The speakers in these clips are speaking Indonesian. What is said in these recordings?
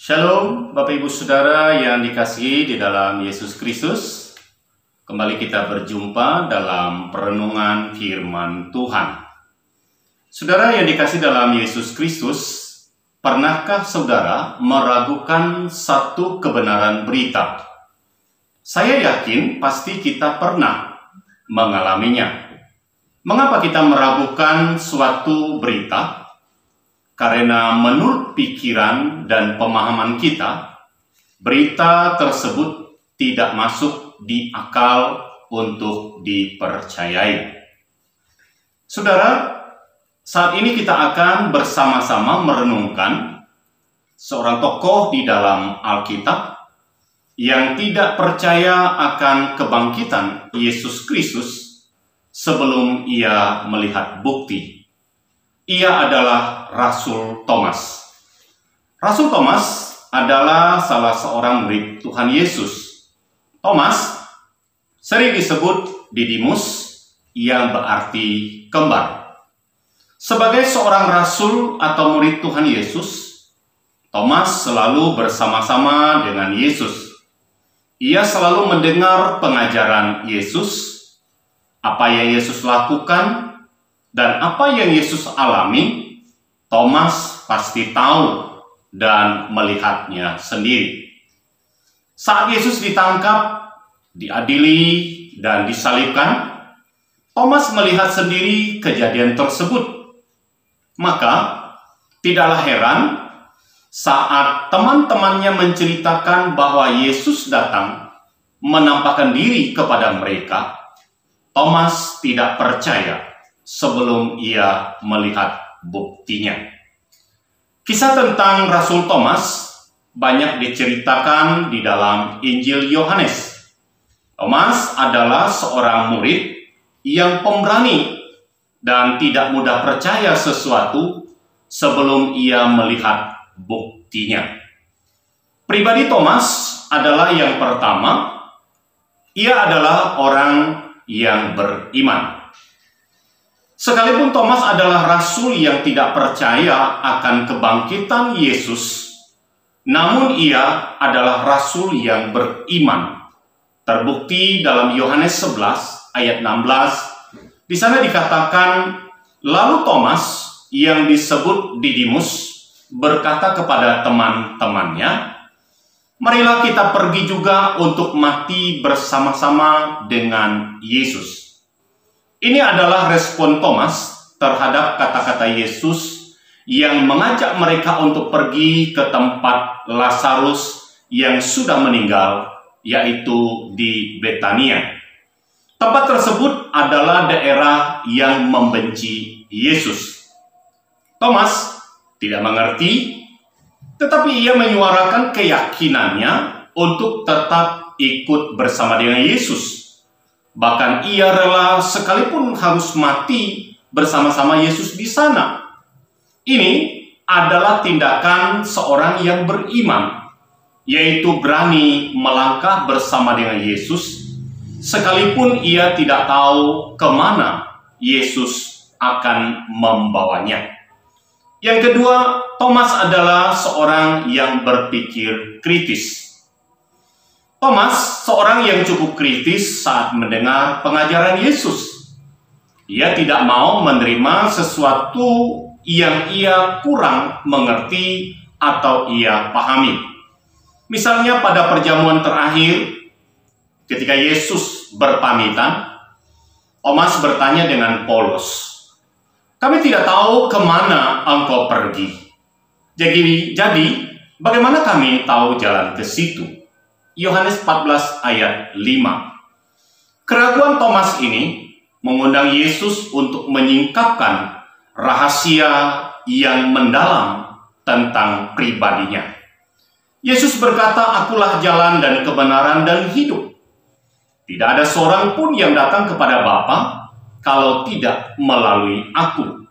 Shalom, Bapak Ibu Saudara yang dikasihi di dalam Yesus Kristus. Kembali kita berjumpa dalam perenungan firman Tuhan. Saudara yang dikasihi dalam Yesus Kristus, pernahkah saudara meragukan satu kebenaran berita? Saya yakin pasti kita pernah mengalaminya. Mengapa kita meragukan suatu berita? Karena menurut pikiran dan pemahaman kita, berita tersebut tidak masuk di akal untuk dipercayai. Saudara, saat ini kita akan bersama-sama merenungkan seorang tokoh di dalam Alkitab yang tidak percaya akan kebangkitan Yesus Kristus sebelum ia melihat bukti. Ia adalah Rasul Thomas. Rasul Thomas adalah salah seorang murid Tuhan Yesus. Thomas sering disebut Didimus yang berarti kembar. Sebagai seorang rasul atau murid Tuhan Yesus, Thomas selalu bersama-sama dengan Yesus. Ia selalu mendengar pengajaran Yesus, apa yang Yesus lakukan, dan apa yang Yesus alami. Thomas pasti tahu dan melihatnya sendiri. Saat Yesus ditangkap, diadili, dan disalibkan, Thomas melihat sendiri kejadian tersebut. Maka, tidaklah heran saat teman-temannya menceritakan bahwa Yesus datang menampakkan diri kepada mereka, Thomas tidak percaya sebelum ia melihat buktinya. Kisah tentang Rasul Thomas banyak diceritakan di dalam Injil Yohanes. Thomas adalah seorang murid yang pemberani dan tidak mudah percaya sesuatu sebelum ia melihat buktinya. Pribadi Thomas adalah yang pertama, ia adalah orang yang beriman. Sekalipun Thomas adalah rasul yang tidak percaya akan kebangkitan Yesus, namun ia adalah rasul yang beriman. Terbukti dalam Yohanes 11 ayat 16, di sana dikatakan, lalu Thomas yang disebut Didimus berkata kepada teman-temannya, marilah kita pergi juga untuk mati bersama-sama dengan Yesus. Ini adalah respon Thomas terhadap kata-kata Yesus yang mengajak mereka untuk pergi ke tempat Lazarus yang sudah meninggal, yaitu di Betania. Tempat tersebut adalah daerah yang membenci Yesus. Thomas tidak mengerti, tetapi ia menyuarakan keyakinannya untuk tetap ikut bersama dengan Yesus. Bahkan ia rela sekalipun harus mati bersama-sama Yesus di sana. Ini adalah tindakan seorang yang beriman, yaitu berani melangkah bersama dengan Yesus, sekalipun ia tidak tahu kemana Yesus akan membawanya. Yang kedua, Thomas adalah seorang yang berpikir kritis. Thomas seorang yang cukup kritis saat mendengar pengajaran Yesus. Ia tidak mau menerima sesuatu yang ia kurang mengerti atau ia pahami. Misalnya pada perjamuan terakhir, ketika Yesus berpamitan, Thomas bertanya dengan polos, kami tidak tahu kemana engkau pergi. Jadi bagaimana kami tahu jalan ke situ? Yohanes 14 ayat 5. Keraguan Thomas ini mengundang Yesus untuk menyingkapkan rahasia yang mendalam tentang pribadinya. Yesus berkata, akulah jalan dan kebenaran dan hidup. Tidak ada seorang pun yang datang kepada Bapa kalau tidak melalui aku.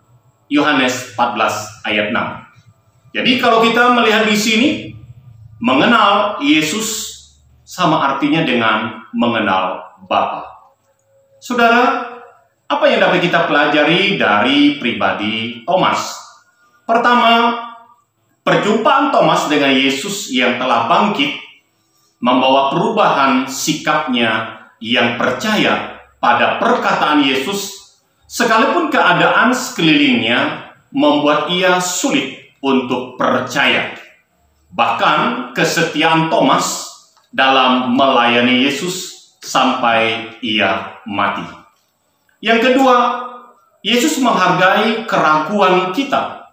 Yohanes 14 ayat 6. Jadi kalau kita melihat di sini, mengenal Yesus sama artinya dengan mengenal Bapa. Saudara, apa yang dapat kita pelajari dari pribadi Thomas? Pertama, Perjumpaan Thomas dengan Yesus yang telah bangkit membawa perubahan sikapnya yang percaya pada perkataan Yesus, sekalipun keadaan sekelilingnya membuat ia sulit untuk percaya. Bahkan kesetiaan Thomas dalam melayani Yesus sampai ia mati. Yang kedua, Yesus menghargai keraguan kita.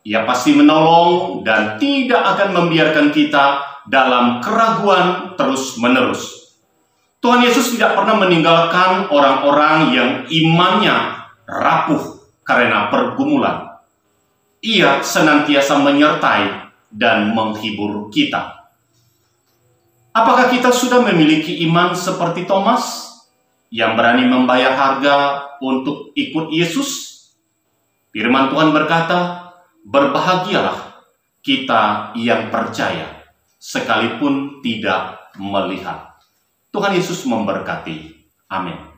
Ia pasti menolong dan tidak akan membiarkan kita dalam keraguan terus-menerus. Tuhan Yesus tidak pernah meninggalkan orang-orang yang imannya rapuh karena pergumulan. Ia senantiasa menyertai dan menghibur kita. Apakah kita sudah memiliki iman seperti Thomas yang berani membayar harga untuk ikut Yesus? Firman Tuhan berkata, berbahagialah kita yang percaya sekalipun tidak melihat. Tuhan Yesus memberkati. Amin.